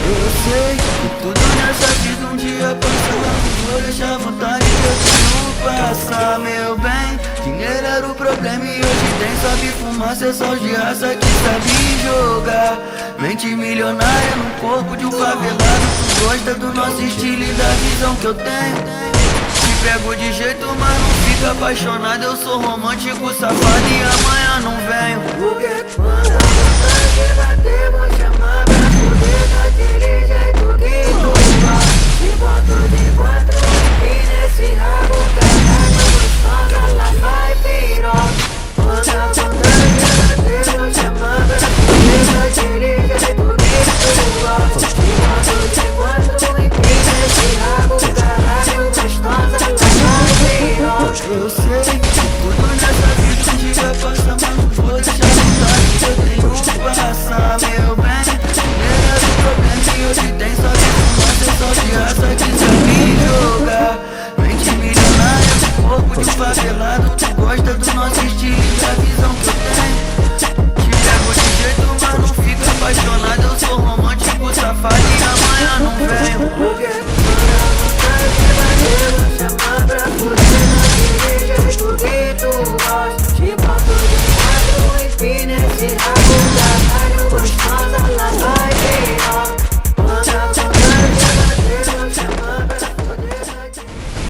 Eu sei que tudo nessa vida um dia passa, mas vou deixar a vontade que eu tenho passar, meu bem. Dinheiro era o problema e hoje tem, sabe fumar, cê só de raça que sabe jogar. Mente milionária no corpo de um favelado, tu gosta do nosso estilo e da visão que eu tenho. Te pego de jeito, mas não fica apaixonado, eu sou romântico, safado e amanhã não venho. Porque quando a vontade bater, vou chamar pra poder daquele jeito que tu faz. Te boto de quatro e nesse rabo caralho gostosa, lá vai piroca. Quando a vontade bater, vou chamar pra poder daquele jeito que tu faz. Te boto de quatro e nesse rabo caralho gostosa, lá vai piroca. Eu sei que tudo nessa vida um dia passa, mas não vou deixar a vontade que eu tenho passar, meu bem. Era do problema e hoje tem, só que fumar, só de raça que sabe jogar. Mente milionária, corpo de favelado,